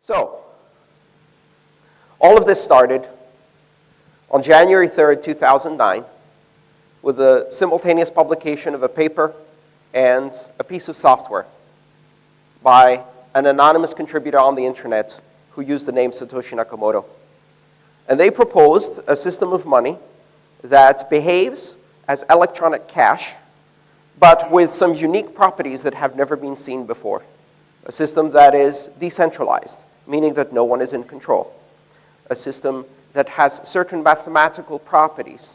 So, all of this started on January 3rd, 2009, with the simultaneous publication of a paper and a piece of software by an anonymous contributor on the internet who used the name Satoshi Nakamoto. And they proposed a system of money that behaves as electronic cash, but with some unique properties that have never been seen before. A system that is decentralized, meaning that no one is in control. A system that has certain mathematical properties.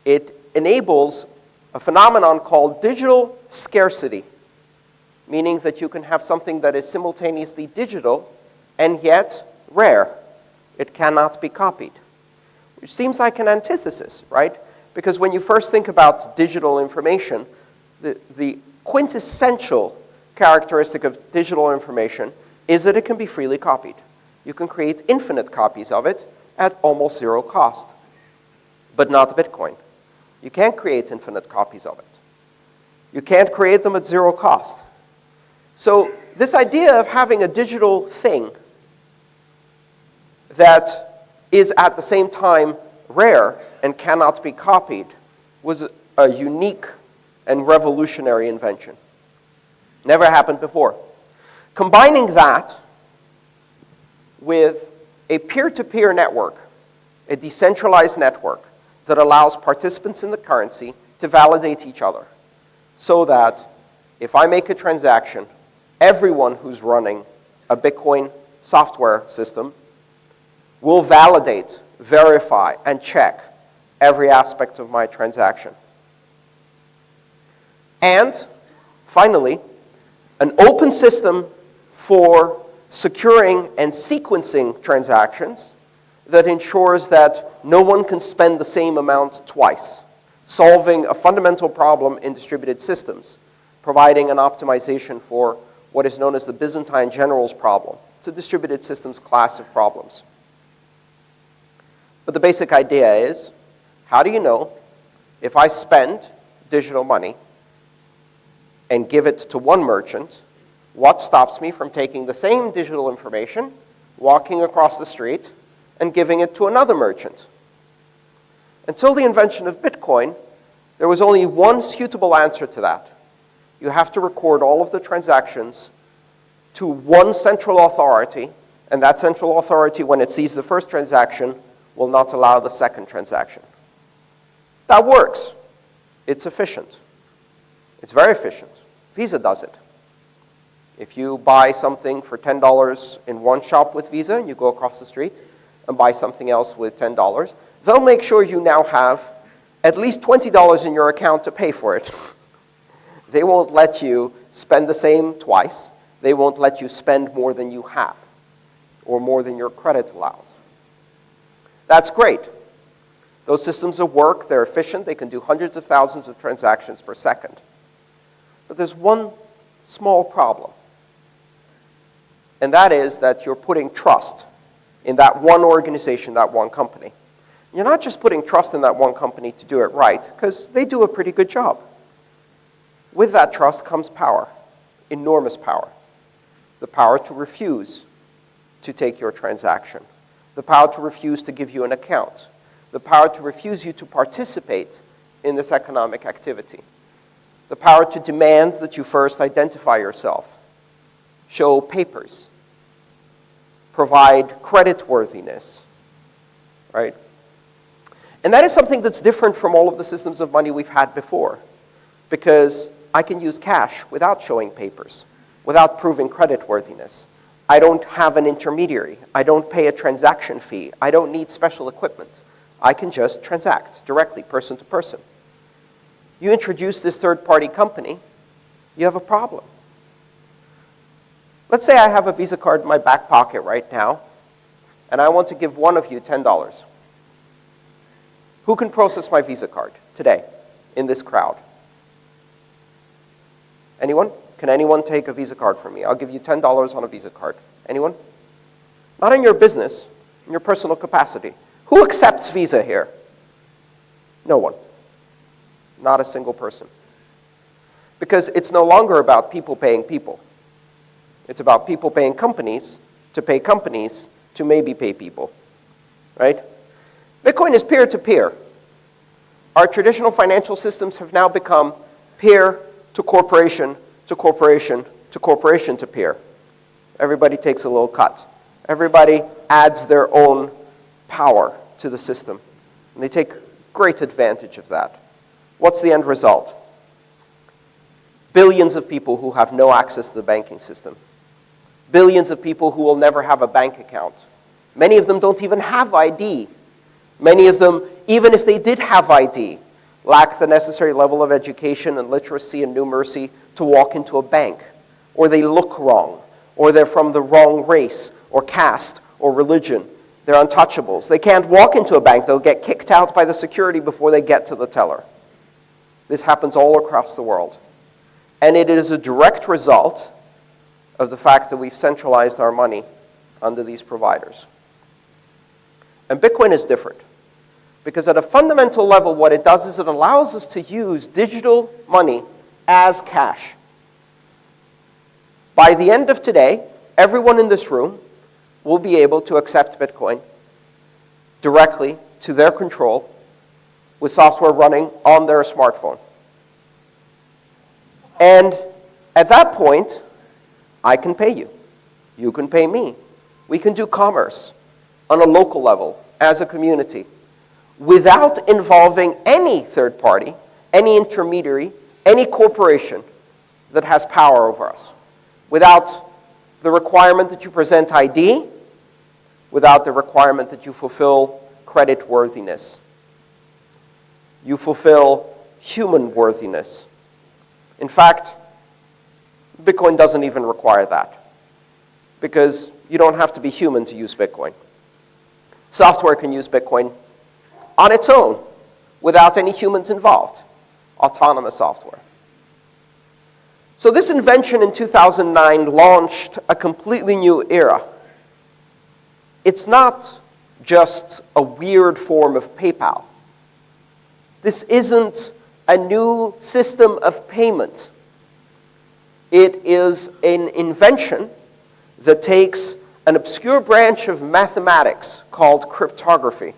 It enables a phenomenon called digital scarcity, meaning that you can have something that is simultaneously digital and yet rare. It cannot be copied, which seems like an antithesis, right? Because when you first think about digital information, the quintessential characteristic of digital information is that it can be freely copied. You can create infinite copies of it at almost zero cost, but not Bitcoin. You can't create infinite copies of it. You can't create them at zero cost. So this idea of having a digital thing that is at the same time rare and cannot be copied was a unique and revolutionary invention. Never happened before. Combining that with a peer-to-peer network, a decentralized network that allows participants in the currency to validate each other, so that if I make a transaction, everyone who's running a Bitcoin software system will validate, verify, and check every aspect of my transaction. And finally, an open system for securing and sequencing transactions that ensures that no one can spend the same amount twice, solving a fundamental problem in distributed systems, providing an optimization for what is known as the Byzantine generals problem. It's a distributed systems class of problems. But the basic idea is, how do you know if I spend digital money and give it to one merchant, what stops me from taking the same digital information, walking across the street, and giving it to another merchant? Until the invention of Bitcoin, there was only one suitable answer to that. You have to record all of the transactions to one central authority, and that central authority, when it sees the first transaction, will not allow the second transaction. That works. It's efficient. It's very efficient. Visa does it. If you buy something for $10 in one shop with Visa, and you go across the street and buy something else with $10, they'll make sure you now have at least $20 in your account to pay for it. They won't let you spend the same twice. They won't let you spend more than you have or more than your credit allows. That's great. Those systems will work. They're efficient. They can do hundreds of thousands of transactions per second. But there's one small problem. And that is that you're putting trust in that one organization, that one company. You're not just putting trust in that one company to do it right, because they do a pretty good job. With that trust comes power, enormous power. The power to refuse to take your transaction. The power to refuse to give you an account. The power to refuse you to participate in this economic activity. The power to demand that you first identify yourself, show papers, provide creditworthiness, right? And that is something that's different from all of the systems of money we've had before, because I can use cash without showing papers, without proving creditworthiness. I don't have an intermediary. I don't pay a transaction fee. I don't need special equipment. I can just transact directly, person to person. You introduce this third-party company, you have a problem. Let's say I have a Visa card in my back pocket right now, and I want to give one of you $10. Who can process my Visa card today in this crowd? Anyone? Can anyone take a Visa card from me? I'll give you $10 on a Visa card. Anyone? Not in your business, in your personal capacity. Who accepts Visa here? No one. Not a single person. Because it's no longer about people paying people. It's about people paying companies to pay companies to maybe pay people, right? Bitcoin is peer-to-peer. Our traditional financial systems have now become peer to corporation to corporation to corporation to peer. Everybody takes a little cut. Everybody adds their own power to the system. And they take great advantage of that. What's the end result? Billions of people who have no access to the banking system. Billions of people who will never have a bank account. Many of them don't even have ID. Many of them, even if they did have ID, lack the necessary level of education and literacy and numeracy to walk into a bank. Or they look wrong. Or they're from the wrong race or caste or religion. They're untouchables. They can't walk into a bank. They'll get kicked out by the security before they get to the teller. This happens all across the world. And it is a direct result of the fact that we've centralized our money under these providers. And Bitcoin is different. Because at a fundamental level, what it does is it allows us to use digital money as cash. By the end of today, everyone in this room will be able to accept Bitcoin directly to their control with software running on their smartphone. And at that point, I can pay you. You can pay me. We can do commerce on a local level as a community without involving any third party, any intermediary, any corporation that has power over us. Without the requirement that you present ID, without the requirement that you fulfill credit worthiness. You fulfill human worthiness. In fact, Bitcoin doesn't even require that, because you don't have to be human to use Bitcoin. Software can use Bitcoin on its own without any humans involved. Autonomous software. So this invention in 2009 launched a completely new era. It's not just a weird form of PayPal. This isn't a new system of payment. It is an invention that takes an obscure branch of mathematics called cryptography,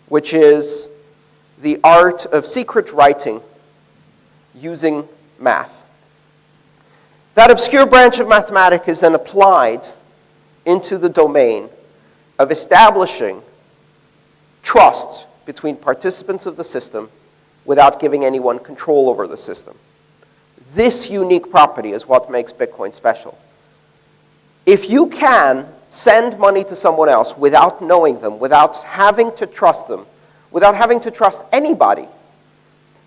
which is the art of secret writing using math. That obscure branch of mathematics is then applied into the domain of establishing trust between participants of the system without giving anyone control over the system. This unique property is what makes Bitcoin special. If you can send money to someone else without knowing them, without having to trust them, without having to trust anybody,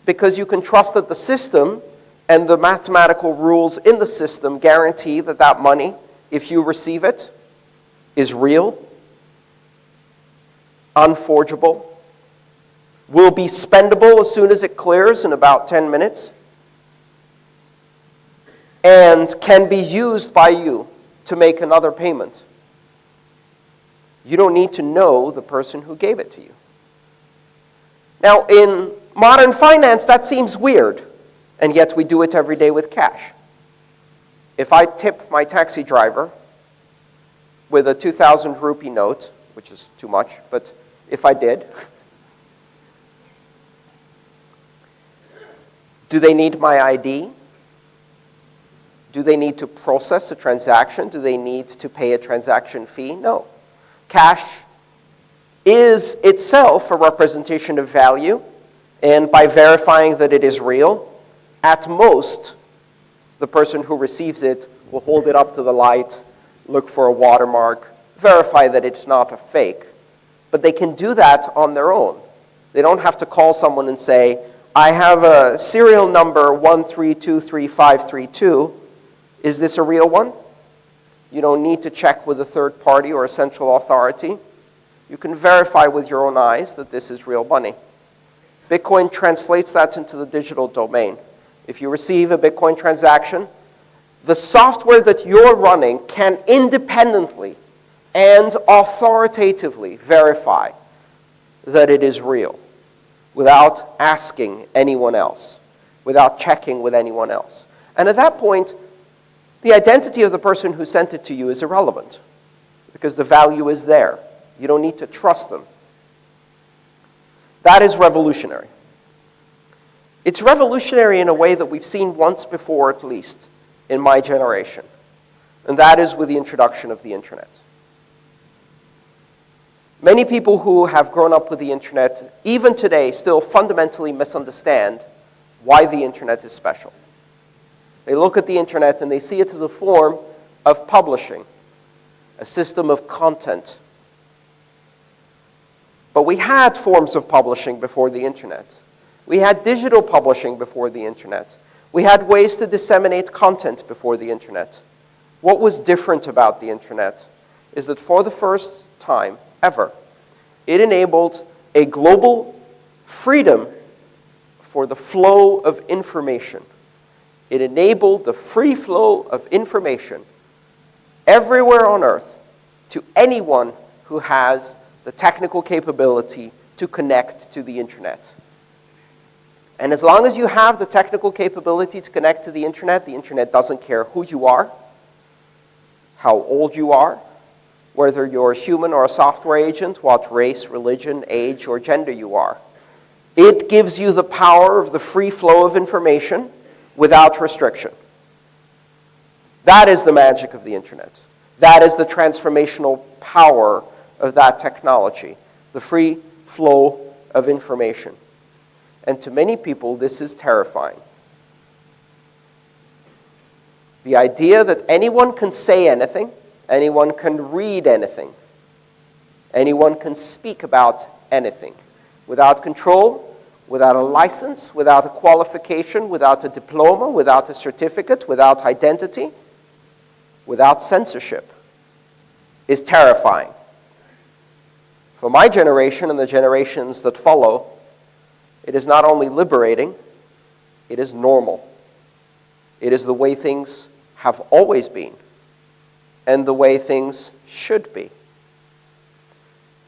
because you can trust that the system and the mathematical rules in the system guarantee that that money, if you receive it, is real, unforgeable, will be spendable as soon as it clears in about 10 minutes, and can be used by you to make another payment. You don't need to know the person who gave it to you. Now, in modern finance, that seems weird, and yet we do it every day with cash. If I tip my taxi driver with a 2,000 rupee note, which is too much, but if I did, do they need my ID? Do they need to process a transaction? Do they need to pay a transaction fee? No. Cash is itself a representation of value, and by verifying that it is real, at most, the person who receives it will hold it up to the light, look for a watermark, verify that it's not a fake. But they can do that on their own. They don't have to call someone and say, I have a serial number 1323532. Is this a real one? You don't need to check with a third party or a central authority. You can verify with your own eyes that this is real money. Bitcoin translates that into the digital domain. If you receive a Bitcoin transaction, the software that you're running can independently and authoritatively verify that it is real without asking anyone else, without checking with anyone else. And at that point, the identity of the person who sent it to you is irrelevant because the value is there. You don't need to trust them. That is revolutionary. It's revolutionary in a way that we've seen once before, at least, in my generation. And that is with the introduction of the internet. Many people who have grown up with the internet, even today, still fundamentally misunderstand why the internet is special. They look at the internet and they see it as a form of publishing, a system of content. But we had forms of publishing before the internet. We had digital publishing before the internet. We had ways to disseminate content before the internet. What was different about the internet is that for the first time ever, it enabled a global freedom for the flow of information. It enabled the free flow of information everywhere on Earth to anyone who has the technical capability to connect to the internet. And as long as you have the technical capability to connect to the internet doesn't care who you are, how old you are, whether you're a human or a software agent, what race, religion, age, or gender you are. It gives you the power of the free flow of information without restriction. That is the magic of the internet. That is the transformational power of that technology, the free flow of information. And to many people, this is terrifying. The idea that anyone can say anything, anyone can read anything, anyone can speak about anything, without control, without a license, without a qualification, without a diploma, without a certificate, without identity, without censorship, is terrifying. For my generation and the generations that follow, it is not only liberating, it is normal. It is the way things have always been, and the way things should be.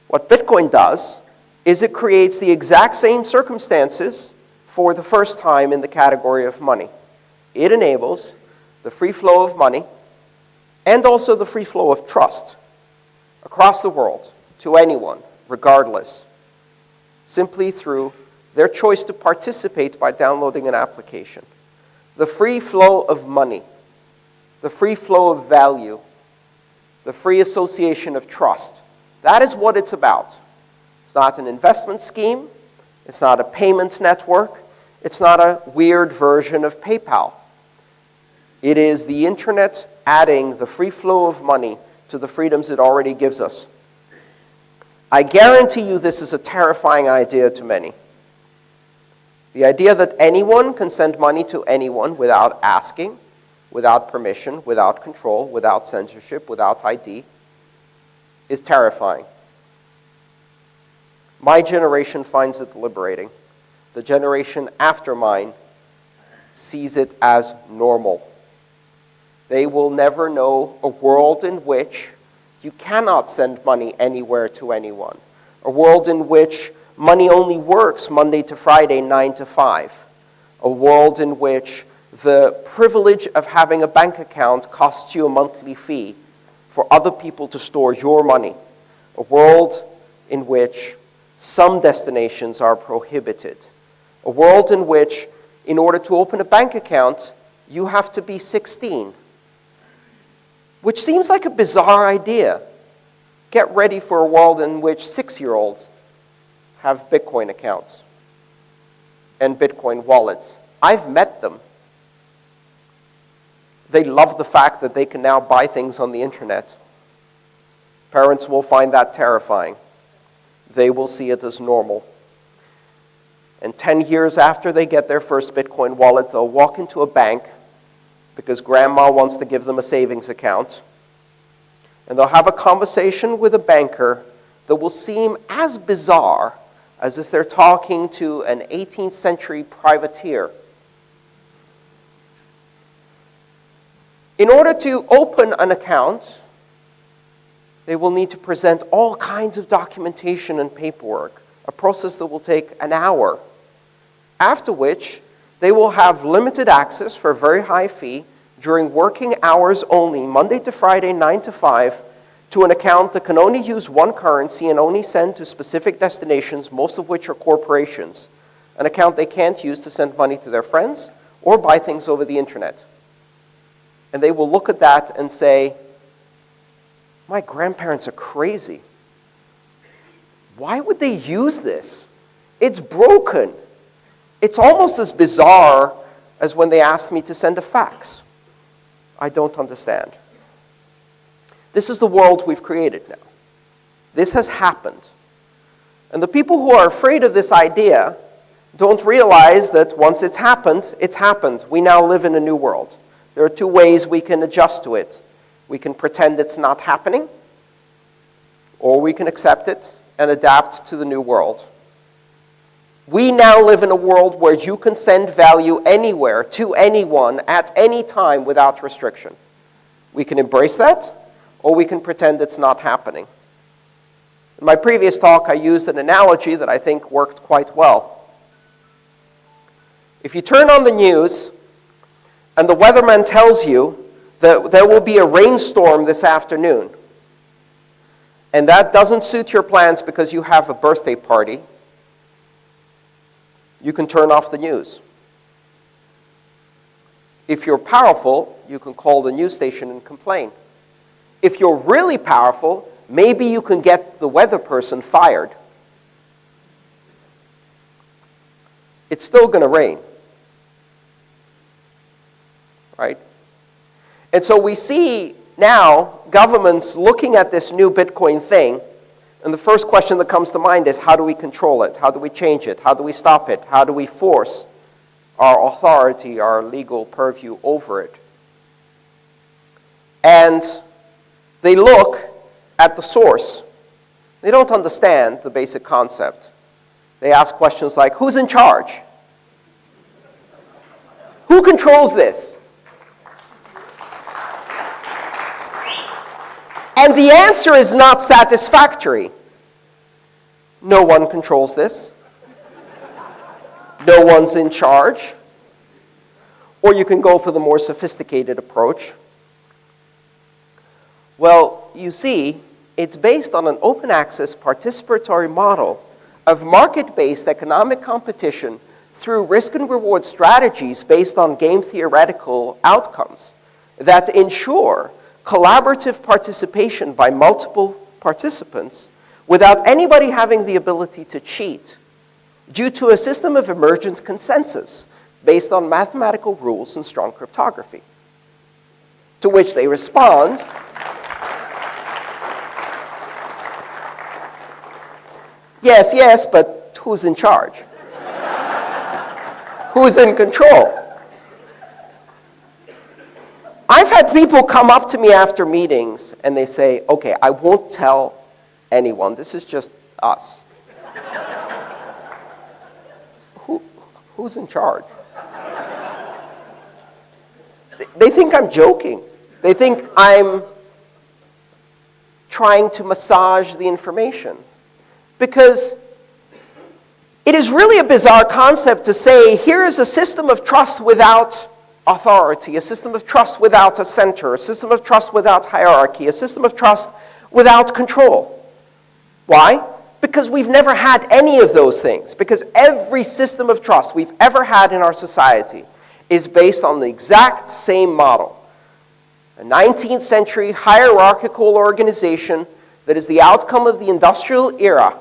What Bitcoin does is it creates the exact same circumstances for the first time in the category of money. It enables the free flow of money and also the free flow of trust across the world to anyone, regardless, simply through their choice to participate by downloading an application. The free flow of money, the free flow of value, the free association of trust. That is what it's about. It's not an investment scheme. It's not a payment network. It's not a weird version of PayPal. It is the internet adding the free flow of money to the freedoms it already gives us. I guarantee you this is a terrifying idea to many. The idea that anyone can send money to anyone without asking, without permission, without control, without censorship, without ID, is terrifying. My generation finds it liberating. The generation after mine sees it as normal. They will never know a world in which you cannot send money anywhere to anyone. A world in which money only works Monday to Friday, 9 to 5. A world in which the privilege of having a bank account costs you a monthly fee for other people to store your money. A world in which some destinations are prohibited. A world in which, in order to open a bank account, you have to be 16. Which seems like a bizarre idea. Get ready for a world in which 6-year-olds have Bitcoin accounts and Bitcoin wallets. I've met them. They love the fact that they can now buy things on the internet. Parents will find that terrifying. They will see it as normal. And 10 years after they get their first Bitcoin wallet, they'll walk into a bank because grandma wants to give them a savings account. And they'll have a conversation with a banker that will seem as bizarre as if they're talking to an 18th century privateer. In order to open an account, they will need to present all kinds of documentation and paperwork, a process that will take an hour, after which they will have limited access for a very high fee, during working hours only, Monday to Friday, 9 to 5, to an account that can only use one currency and only send to specific destinations, most of which are corporations, an account they can't use to send money to their friends or buy things over the internet. And they will look at that and say, my grandparents are crazy. Why would they use this? It's broken. It's almost as bizarre as when they asked me to send a fax. I don't understand. This is the world we've created now. This has happened. And the people who are afraid of this idea don't realize that once it's happened, it's happened. We now live in a new world. There are two ways we can adjust to it. We can pretend it's not happening, or we can accept it and adapt to the new world. We now live in a world where you can send value anywhere to anyone at any time without restriction. We can embrace that, or we can pretend it's not happening. In my previous talk, I used an analogy that I think worked quite well. If you turn on the news and the weatherman tells you that there will be a rainstorm this afternoon, and that doesn't suit your plans because you have a birthday party, you can turn off the news. If you're powerful, you can call the news station and complain. If you're really powerful, maybe you can get the weather person fired. It's still going to rain. Right? And so we see now governments looking at this new Bitcoin thing, and the first question that comes to mind is, how do we control it? How do we change it? How do we stop it? How do we force our authority, our legal purview over it? And they look at the source. They don't understand the basic concept. They ask questions like, who's in charge? Who controls this? And the answer is not satisfactory. No one controls this. No one's in charge. Or you can go for the more sophisticated approach. Well, you see, it's based on an open access participatory model of market-based economic competition through risk and reward strategies based on game theoretical outcomes that ensure collaborative participation by multiple participants without anybody having the ability to cheat due to a system of emergent consensus based on mathematical rules and strong cryptography. To which they respond, yes, yes, but who's in charge? Who's in control? I've had people come up to me after meetings and they say, okay, I won't tell anyone. This is just us. Who's in charge? They think I'm joking. They think I'm trying to massage the information. Because it is really a bizarre concept to say, here is a system of trust without authority, a system of trust without a center, a system of trust without hierarchy, a system of trust without control. Why? Because we've never had any of those things. Because every system of trust we've ever had in our society is based on the exact same model. A 19th century hierarchical organization that is the outcome of the industrial era,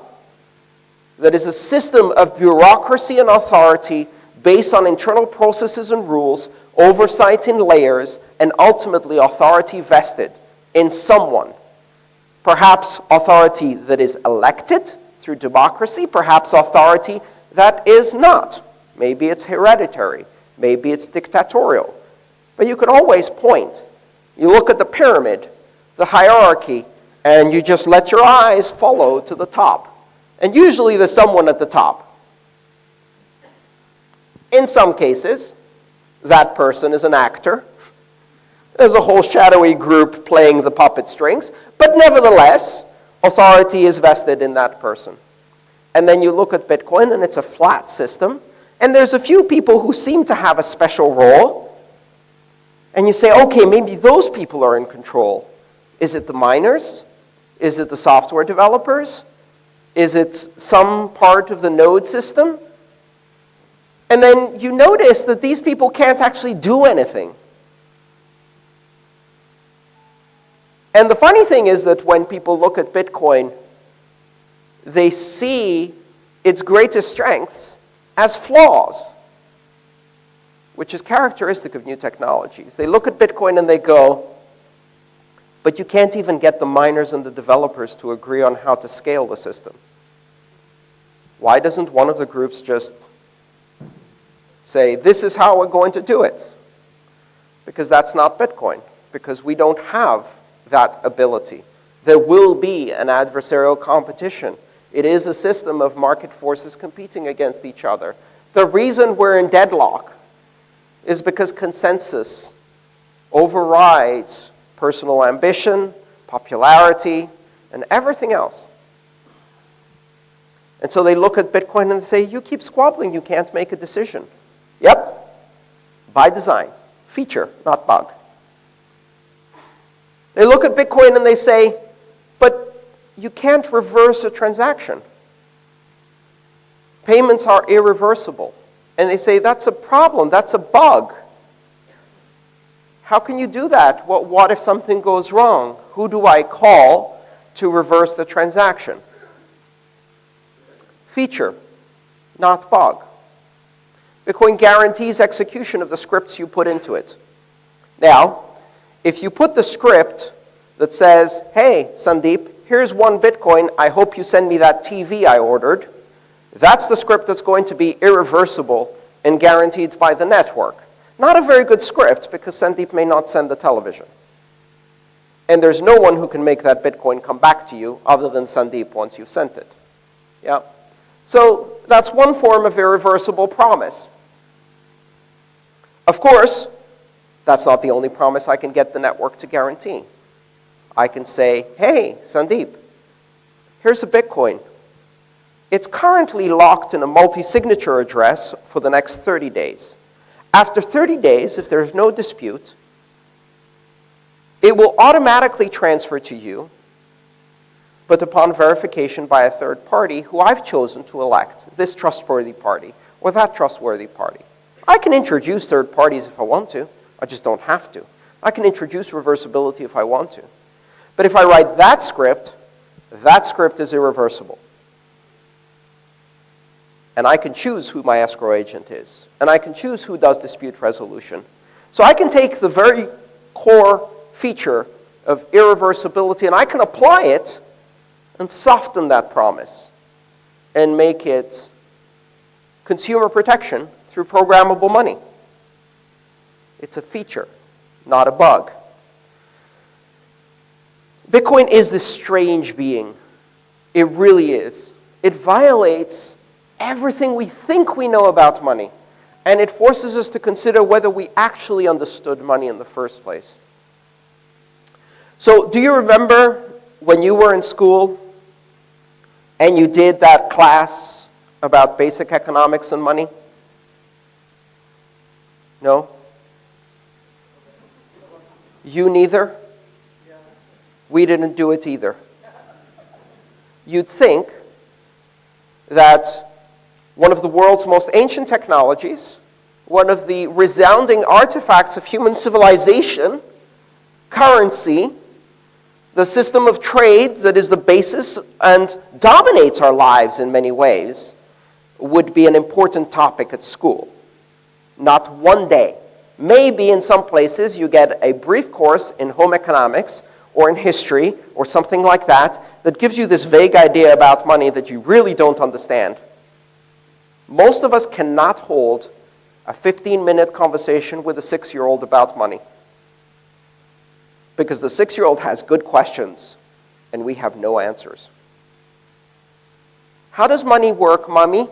that is a system of bureaucracy and authority based on internal processes and rules, oversight in layers, and ultimately authority vested in someone. Perhaps authority that is elected through democracy, perhaps authority that is not. Maybe it's hereditary, maybe it's dictatorial. But you can always point. You look at the pyramid, the hierarchy, and you just let your eyes follow to the top. And usually there's someone at the top. In some cases, that person is an actor. There's a whole shadowy group playing the puppet strings, but nevertheless, authority is vested in that person. And then you look at Bitcoin, and it's a flat system, and there's a few people who seem to have a special role, And you say, okay, maybe those people are in control. Is it the miners? Is it the software developers? Is it some part of the node system? And then you notice that these people can't actually do anything. And the funny thing is that when people look at Bitcoin, they see its greatest strengths as flaws, which is characteristic of new technologies. They look at Bitcoin and they go, but you can't even get the miners and the developers to agree on how to scale the system. Why doesn't one of the groups just say, this is how we're going to do it? Because that's not Bitcoin, because we don't have that ability. There will be an adversarial competition. It is a system of market forces competing against each other. The reason we're in deadlock is because consensus overrides personal ambition, popularity, and everything else. And so they look at Bitcoin and they say, you keep squabbling, you can't make a decision. Yep, by design, feature, not bug. They look at Bitcoin and they say, but you can't reverse a transaction. Payments are irreversible. And they say, that's a problem, that's a bug. How can you do that? What if something goes wrong? Who do I call to reverse the transaction? Feature, not bug. Bitcoin guarantees execution of the scripts you put into it. Now, if you put the script that says, hey, Sandeep, here's 1 Bitcoin, I hope you send me that TV I ordered, that's the script that's going to be irreversible and guaranteed by the network. Not a very good script, because Sandeep may not send the television. And there's no one who can make that Bitcoin come back to you other than Sandeep once you've sent it. Yeah? So that's one form of irreversible promise. Of course, that's not the only promise I can get the network to guarantee. I can say, hey, Sandeep, here's a Bitcoin. It's currently locked in a multi-signature address for the next 30 days. After 30 days, if there's no dispute, it will automatically transfer to you, but upon verification by a third party who I've chosen to elect, this trustworthy party or that trustworthy party. I can introduce third parties if I want to. I just don't have to. I can introduce reversibility if I want to. But if I write that script is irreversible. And I can choose who my escrow agent is. And I can choose who does dispute resolution. So I can take the very core feature of irreversibility and I can apply it and soften that promise and make it consumer protection through programmable money. It's a feature, not a bug. Bitcoin is this strange being. It really is. It violates everything we think we know about money. And it forces us to consider whether we actually understood money in the first place. So do you remember when you were in school and you did that class about basic economics and money? No? You neither? We didn't do it either. You'd think that one of the world's most ancient technologies, one of the resounding artifacts of human civilization, currency, the system of trade that is the basis and dominates our lives in many ways, would be an important topic at school. Not one day. Maybe in some places you get a brief course in home economics or in history or something like that that gives you this vague idea about money that you really don't understand. Most of us cannot hold a 15-minute conversation with a 6-year-old about money because the 6-year-old has good questions and we have no answers. How does money work, Mommy?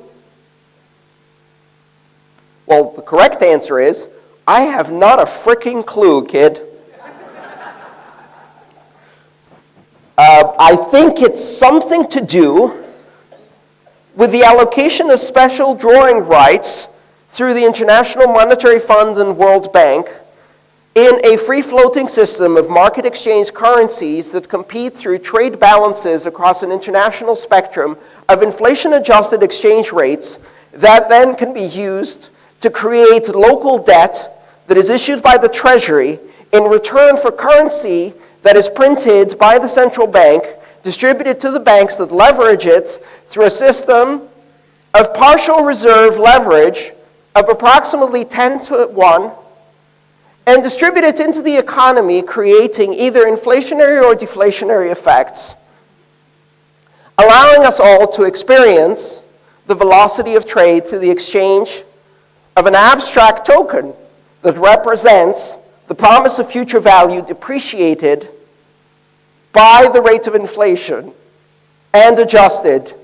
Well, the correct answer is, I have not a freaking clue, kid. I think it's something to do with the allocation of special drawing rights through the International Monetary Fund and World Bank In a free-floating system of market exchange currencies that compete through trade balances across an international spectrum of inflation-adjusted exchange rates that then can be used to create local debt that is issued by the Treasury in return for currency that is printed by the central bank, distributed to the banks that leverage it through a system of partial reserve leverage of approximately 10 to 1, and distribute it into the economy, creating either inflationary or deflationary effects, allowing us all to experience the velocity of trade through the exchange of an abstract token that represents the promise of future value depreciated by the rate of inflation and adjusted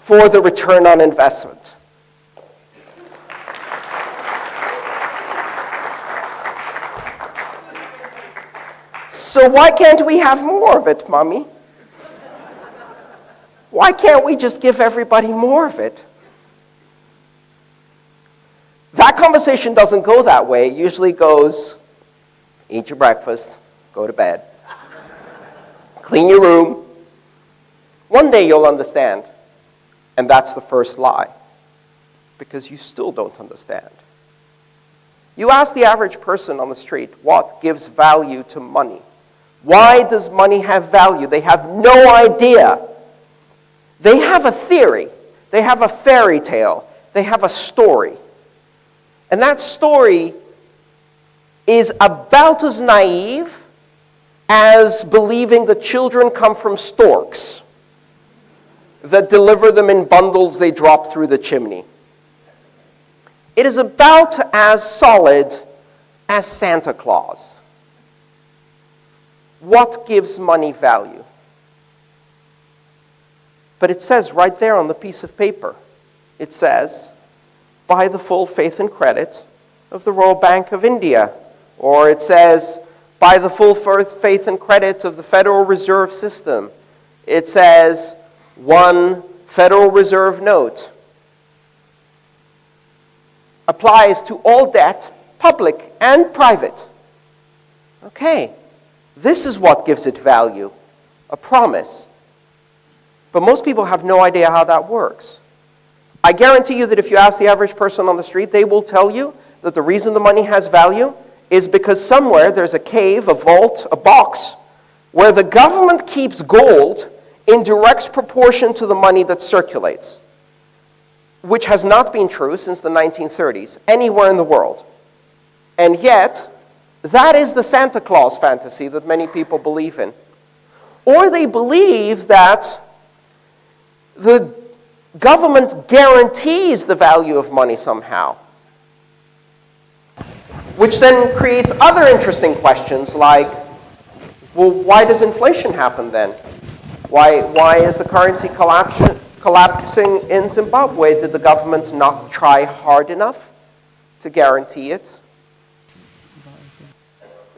for the return on investment. So why can't we have more of it, Mommy? Why can't we just give everybody more of it? That conversation doesn't go that way. It usually goes, eat your breakfast, go to bed, clean your room. One day you'll understand. And that's the first lie, because you still don't understand. You ask the average person on the street, what gives value to money? Why does money have value? They have no idea. They have a theory. They have a fairy tale. They have a story. And that story is about as naive as believing that children come from storks that deliver them in bundles they drop through the chimney. It is about as solid as Santa Claus. What gives money value? But it says right there on the piece of paper, it says, by the full faith and credit of the Royal Bank of India. Or it says, by the full faith and credit of the Federal Reserve System. It says, one Federal Reserve note. Applies to all debt, public and private. Okay, this is what gives it value, a promise. But most people have no idea how that works. I guarantee you that if you ask the average person on the street, they will tell you that the reason the money has value is because somewhere there's a cave, a vault, a box, where the government keeps gold in direct proportion to the money that circulates, which has not been true since the 1930s, anywhere in the world. And yet, that is the Santa Claus fantasy that many people believe in. Or they believe that the government guarantees the value of money somehow, which then creates other interesting questions like, well, why does inflation happen then? Why is the currency collapsing in Zimbabwe? Did the government not try hard enough to guarantee it?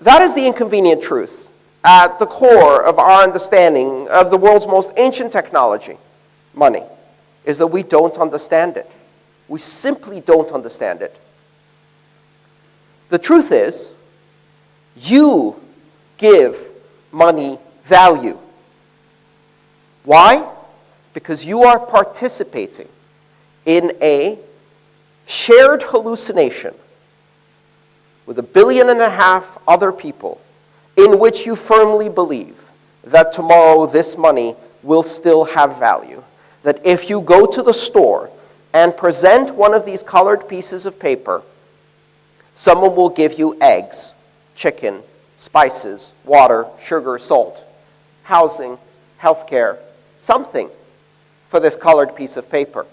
That is the inconvenient truth at the core of our understanding of the world's most ancient technology, money, is that we don't understand it. We simply don't understand it. The truth is, you give money value. Why? Because you are participating in a shared hallucination with 1.5 billion other people in which you firmly believe that tomorrow this money will still have value. That if you go to the store and present one of these colored pieces of paper, someone will give you eggs, chicken, spices, water, sugar, salt, housing, healthcare, something for this colored piece of paper.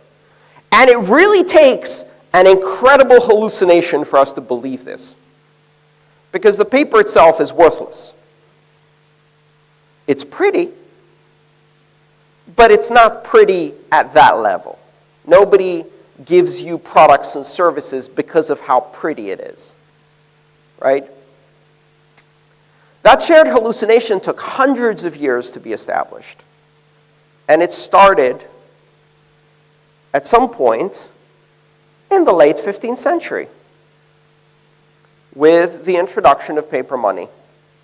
And it really takes an incredible hallucination for us to believe this, because the paper itself is worthless. It's pretty, but it's not pretty at that level. Nobody gives you products and services because of how pretty it is, right? That shared hallucination took hundreds of years to be established. And it started at some point in the late 15th century, with the introduction of paper money,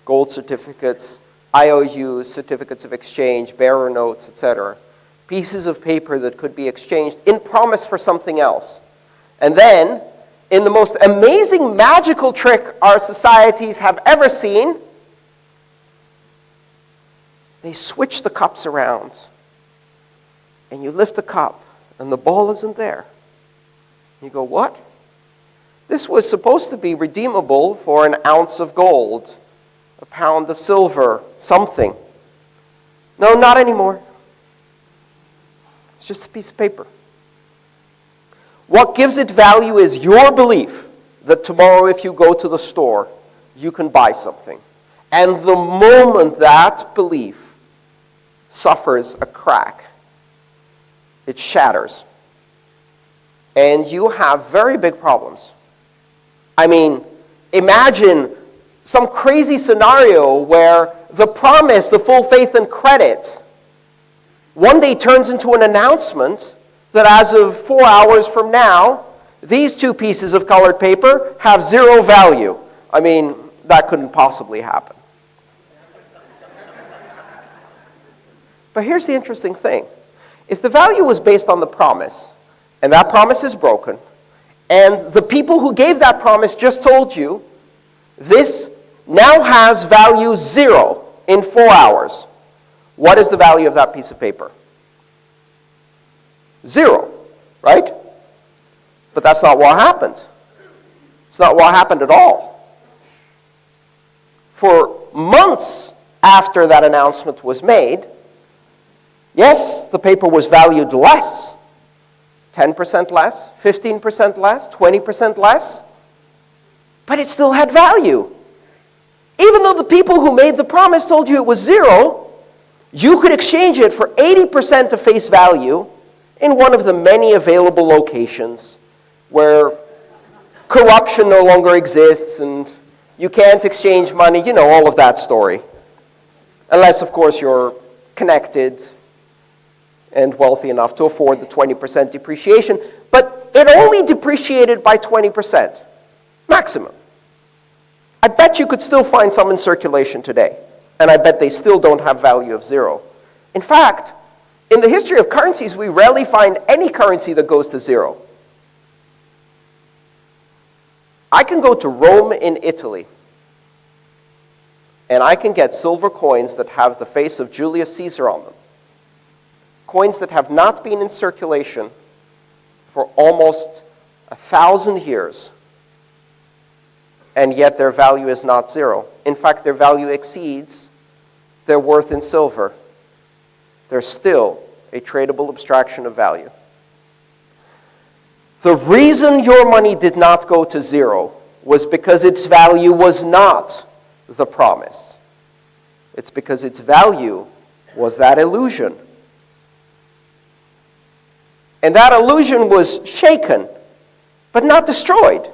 gold certificates, IOUs, certificates of exchange, bearer notes, etc., pieces of paper that could be exchanged in promise for something else. And then, in the most amazing magical trick our societies have ever seen, they switch the cups around. And you lift the cup, and the ball isn't there. You go, what? This was supposed to be redeemable for an ounce of gold, a pound of silver, something. No, not anymore. It's just a piece of paper. What gives it value is your belief that tomorrow if you go to the store, you can buy something. And the moment that belief suffers a crack, it shatters. And you have very big problems. I mean, imagine some crazy scenario where the promise, the full faith and credit, one day turns into an announcement that as of 4 hours from now, these two pieces of colored paper have zero value. I mean, that couldn't possibly happen. But here's the interesting thing. If the value was based on the promise, and that promise is broken, and the people who gave that promise just told you, this now has value 0 in 4 hours, what is the value of that piece of paper? 0, right? But that's not what happened. It's not what happened at all. For months after that announcement was made, yes, the paper was valued less, 10% less, 15% less, 20% less, but it still had value. Even though the people who made the promise told you it was 0, you could exchange it for 80% of face value in one of the many available locations where corruption no longer exists and you can't exchange money, you know, all of that story. Unless, of course, you're connected and wealthy enough to afford the 20% depreciation. But it only depreciated by 20%, maximum. I bet you could still find some in circulation today. And I bet they still don't have value of 0. In fact, in the history of currencies, we rarely find any currency that goes to 0. I can go to Rome in Italy, and I can get silver coins that have the face of Julius Caesar on them. Coins that have not been in circulation for almost 1,000 years, and yet their value is not 0. In fact, their value exceeds their worth in silver. They're still a tradable abstraction of value. The reason your money did not go to 0 was because its value was not the promise. It's because its value was that illusion. And that illusion was shaken, but not destroyed.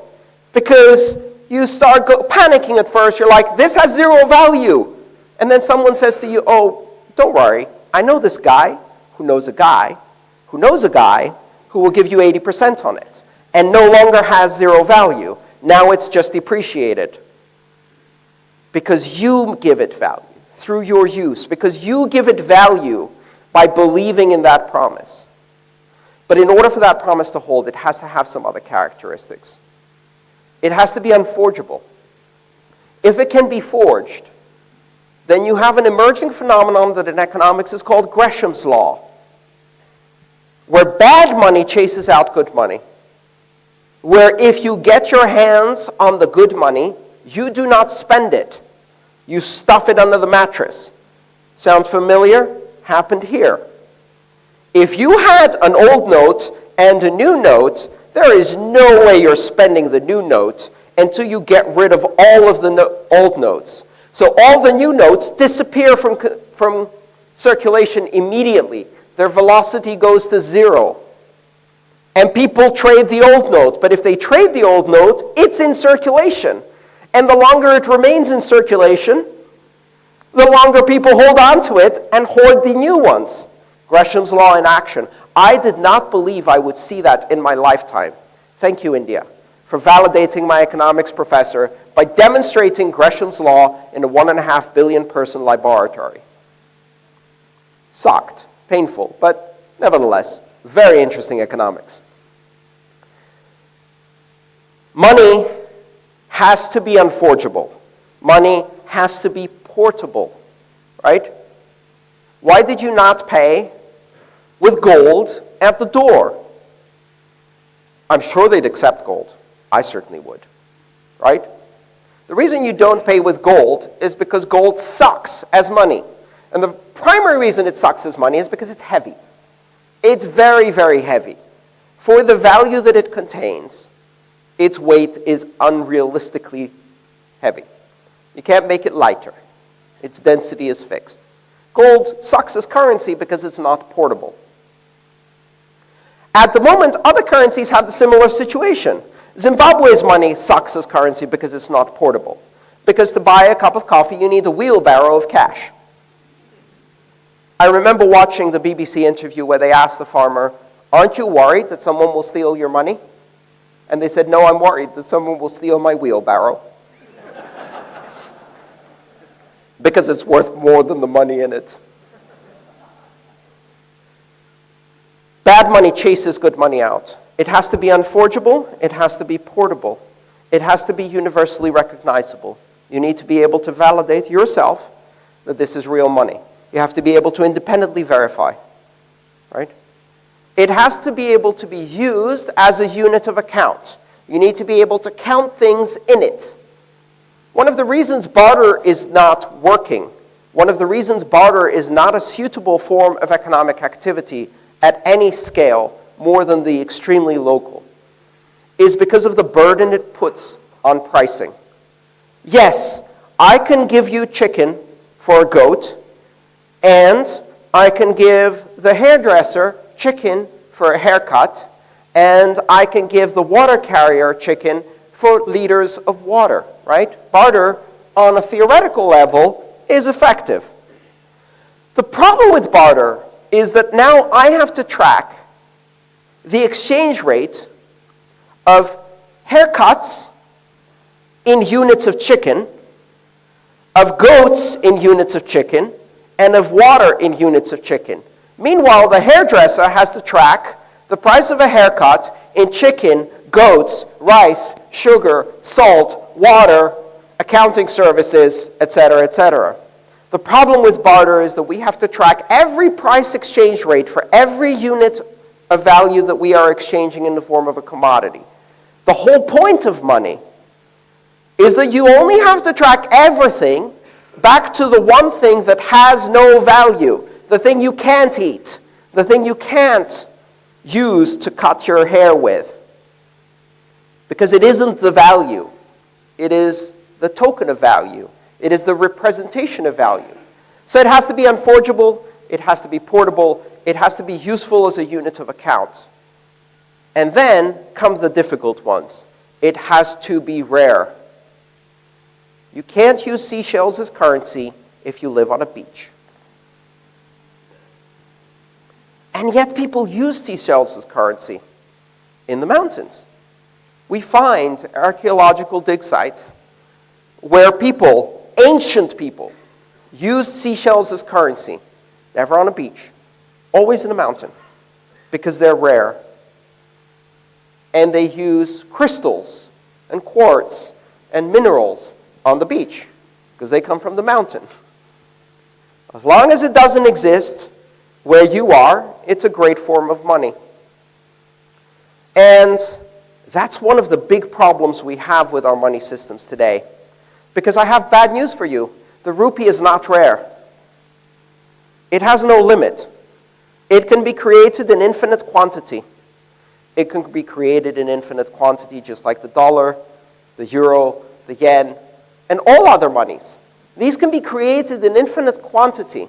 Because you start panicking at first. You're like, this has 0 value. And then someone says to you, oh, don't worry. I know this guy who knows a guy who knows a guy who will give you 80% on it. And no longer has 0 value. Now it's just depreciated. Because you give it value through your use. Because you give it value by believing in that promise. But in order for that promise to hold, it has to have some other characteristics. It has to be unforgeable. If it can be forged, then you have an emerging phenomenon that in economics is called Gresham's law, where bad money chases out good money. Where if you get your hands on the good money, you do not spend it. You stuff it under the mattress. Sound familiar? Happened here. If you had an old note and a new note, there is no way you're spending the new note until you get rid of all of the old notes. So all the new notes disappear from circulation immediately. Their velocity goes to 0. And people trade the old note. But if they trade the old note, it's in circulation. And the longer it remains in circulation, the longer people hold on to it and hoard the new ones. Gresham's law in action. I did not believe I would see that in my lifetime. Thank you, India, for validating my economics professor by demonstrating Gresham's law in a 1.5 billion person laboratory. Sucked. Painful, but nevertheless, very interesting economics. Money has to be unforgeable. Money has to be portable, right? Why did you not pay with gold at the door? I'm sure they'd accept gold. I certainly would, right? The reason you don't pay with gold is because gold sucks as money. And the primary reason it sucks as money is because it's heavy. It's very, very heavy. For the value that it contains, its weight is unrealistically heavy. You can't make it lighter. Its density is fixed. Gold sucks as currency because it's not portable. At the moment, other currencies have the similar situation. Zimbabwe's money sucks as currency because it's not portable. Because to buy a cup of coffee, you need a wheelbarrow of cash. I remember watching the BBC interview where they asked the farmer, "Aren't you worried that someone will steal your money?" And they said, "No, I'm worried that someone will steal my wheelbarrow." Because it's worth more than the money in it. Bad money chases good money out. It has to be unforgeable. It has to be portable. It has to be universally recognizable. You need to be able to validate yourself that this is real money. You have to be able to independently verify, right? It has to be able to be used as a unit of account. You need to be able to count things in it. One of the reasons barter is not working, one of the reasons barter is not a suitable form of economic activity at any scale more than the extremely local, is because of the burden it puts on pricing. Yes, I can give you chicken for a goat, and I can give the hairdresser chicken for a haircut, and I can give the water carrier chicken for liters of water, right? Barter, on a theoretical level, is effective. The problem with barter is that now I have to track the exchange rate of haircuts in units of chicken, of goats in units of chicken, and of water in units of chicken. Meanwhile, the hairdresser has to track the price of a haircut in chicken, goats, rice, sugar, salt, water, accounting services, etc., etc. The problem with barter is that we have to track every price exchange rate for every unit of value that we are exchanging in the form of a commodity. The whole point of money is that you only have to track everything back to the one thing that has no value, the thing you can't eat, the thing you can't use to cut your hair with. Because it isn't the value. It is the token of value. It is the representation of value. So it has to be unforgeable, it has to be portable, it has to be useful as a unit of account. And then come the difficult ones. It has to be rare. You can't use seashells as currency if you live on a beach. And yet people use seashells as currency in the mountains. We find archaeological dig sites where people, ancient people, used seashells as currency, never on a beach, always in a mountain, because they're rare. And they use crystals and quartz and minerals on the beach, because they come from the mountain. As long as it doesn't exist where you are, it's a great form of money. And that's one of the big problems we have with our money systems today. Because I have bad news for you. The rupee is not rare. It has no limit. It can be created in infinite quantity. It can be created in infinite quantity just like the dollar, the euro, the yen, and all other monies. These can be created in infinite quantity.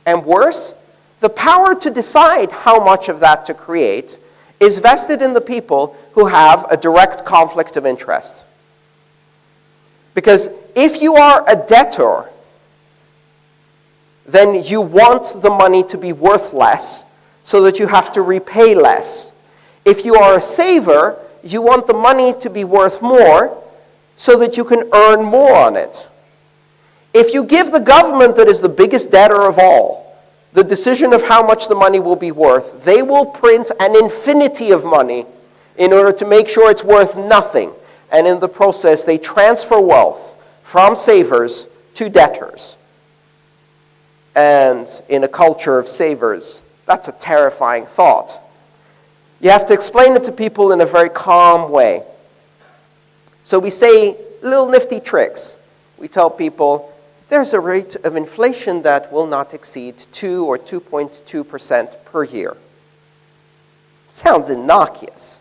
And worse, the power to decide how much of that to create is vested in the people who have a direct conflict of interest. Because if you are a debtor, then you want the money to be worth less so that you have to repay less. If you are a saver, you want the money to be worth more so that you can earn more on it. If you give the government, that is the biggest debtor of all, the decision of how much the money will be worth, they will print an infinity of money in order to make sure it's worth nothing. And in the process, they transfer wealth from savers to debtors. And in a culture of savers, that's a terrifying thought. You have to explain it to people in a very calm way. So we say little nifty tricks. We tell people, there's a rate of inflation that will not exceed 2 or 2.2% per year. Sounds innocuous.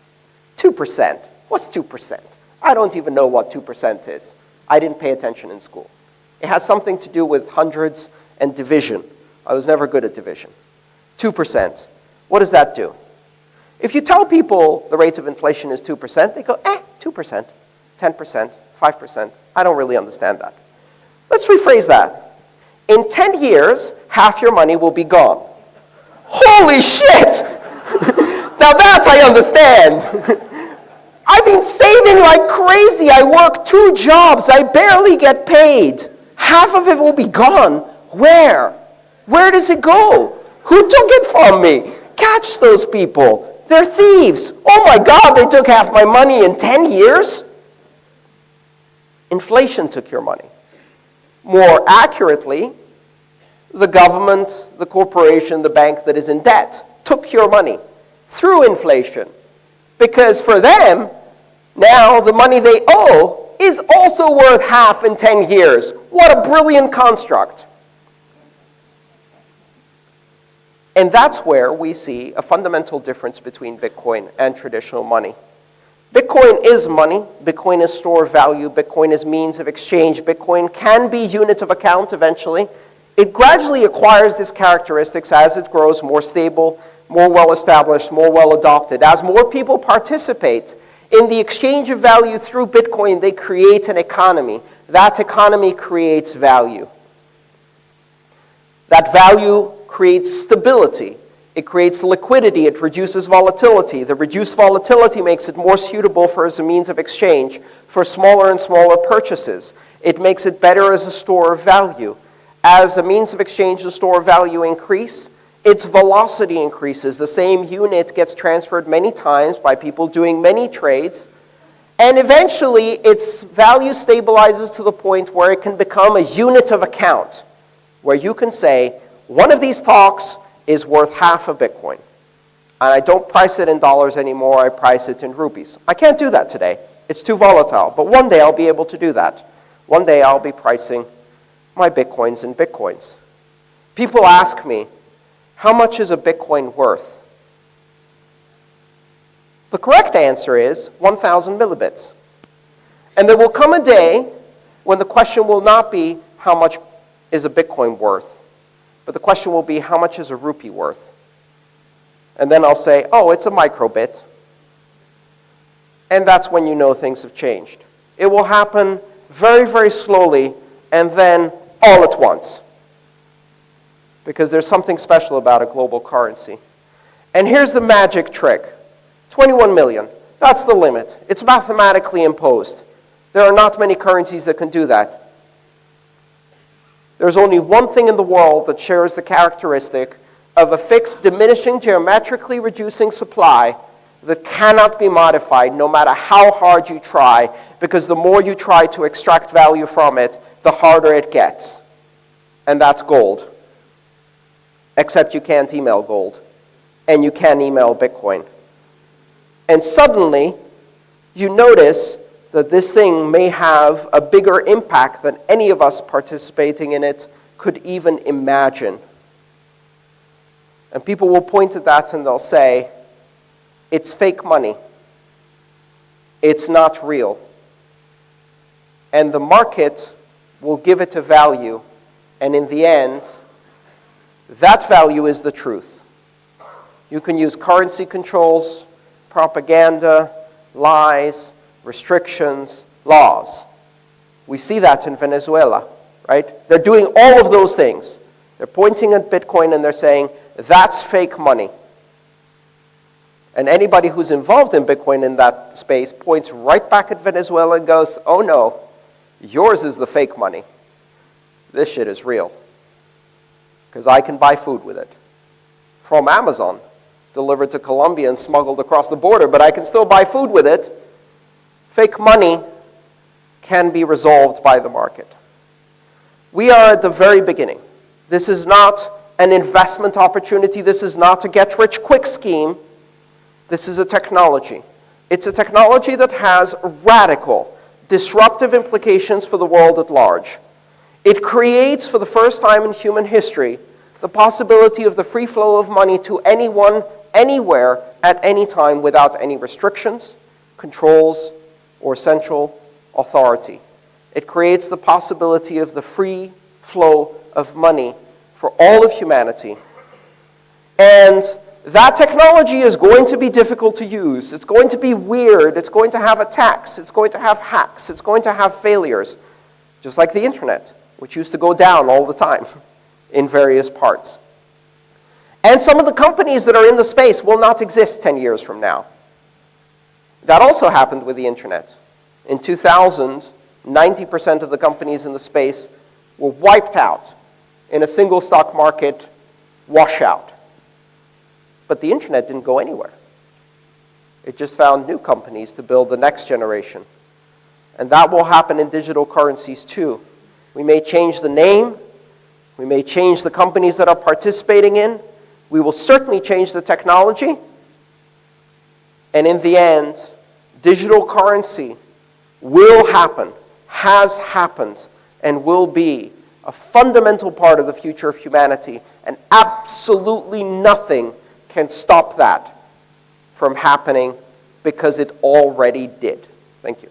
2%. What's 2%? I don't even know what 2% is. I didn't pay attention in school. It has something to do with hundreds and division. I was never good at division. 2%. What does that do? If you tell people the rate of inflation is 2%, they go, 2%, 10%, 5%. I don't really understand that. Let's rephrase that. In 10 years, half your money will be gone. Holy shit! Now that I understand. I've been saving like crazy. I work 2 jobs. I barely get paid. Half of it will be gone. Where? Where does it go? Who took it from me? Catch those people. They're thieves. Oh my God, they took half my money in 10 years? Inflation took your money. More accurately, the government, the corporation, the bank that is in debt took your money through inflation. Because for them, now the money they owe is also worth half in 10 years. What a brilliant construct. And that's where we see a fundamental difference between Bitcoin and traditional money. Bitcoin is money. Bitcoin is store of value. Bitcoin is means of exchange. Bitcoin can be unit of account eventually. It gradually acquires these characteristics as it grows more stable, more well-established, more well-adopted. As more people participate in the exchange of value through Bitcoin, they create an economy. That economy creates value. That value creates stability. It creates liquidity. It reduces volatility. The reduced volatility makes it more suitable for as a means of exchange for smaller and smaller purchases. It makes it better as a store of value. As a means of exchange, the store of value increase, its velocity increases. The same unit gets transferred many times by people doing many trades, and eventually its value stabilizes to the point where it can become a unit of account, where you can say, one of these stocks is worth half a Bitcoin. And I don't price it in dollars anymore, I price it in rupees. I can't do that today. It's too volatile. But one day I'll be able to do that. One day I'll be pricing my Bitcoins in Bitcoins. People ask me, how much is a Bitcoin worth? The correct answer is 1,000 millibits. And there will come a day when the question will not be how much is a Bitcoin worth, but the question will be how much is a rupee worth? And then I'll say, oh, it's a microbit. And that's when you know things have changed. It will happen very, very slowly and then all at once. Because there's something special about a global currency. And here's the magic trick. 21 million. That's the limit. It's mathematically imposed. There are not many currencies that can do that. There's only one thing in the world that shares the characteristic of a fixed, diminishing, geometrically reducing supply that cannot be modified no matter how hard you try, because the more you try to extract value from it, the harder it gets. And that's gold. Except you can't email gold. And you can email Bitcoin. And suddenly, you notice that this thing may have a bigger impact than any of us participating in it could even imagine. And people will point at that and they'll say, it's fake money. It's not real. And the market will give it a value, and in the end, that value is the truth. You can use currency controls, propaganda, lies, restrictions, laws. We see that in Venezuela, right? They're doing all of those things. They're pointing at Bitcoin and they're saying, that's fake money. And anybody who's involved in Bitcoin in that space points right back at Venezuela and goes, oh no, yours is the fake money. This shit is real. Because I can buy food with it. From Amazon, delivered to Colombia and smuggled across the border, but I can still buy food with it. Fake money can be resolved by the market. We are at the very beginning. This is not an investment opportunity. This is not a get-rich-quick scheme. This is a technology. It's a technology that has radical, disruptive implications for the world at large. It creates, for the first time in human history, the possibility of the free flow of money to anyone, anywhere, at any time without any restrictions, controls, or central authority. It creates the possibility of the free flow of money for all of humanity. And that technology is going to be difficult to use. It's going to be weird. It's going to have attacks. It's going to have hacks. It's going to have failures, just like the internet, which used to go down all the time in various parts. And some of the companies that are in the space will not exist 10 years from now. That also happened with the internet. In 2000, 90% of the companies in the space were wiped out in a single stock market washout. But the internet didn't go anywhere. It just found new companies to build the next generation. And that will happen in digital currencies too. We may change the name. We may change the companies that are participating in. We will certainly change the technology. And in the end, digital currency will happen, has happened, and will be a fundamental part of the future of humanity. And absolutely nothing can stop that from happening because it already did. Thank you.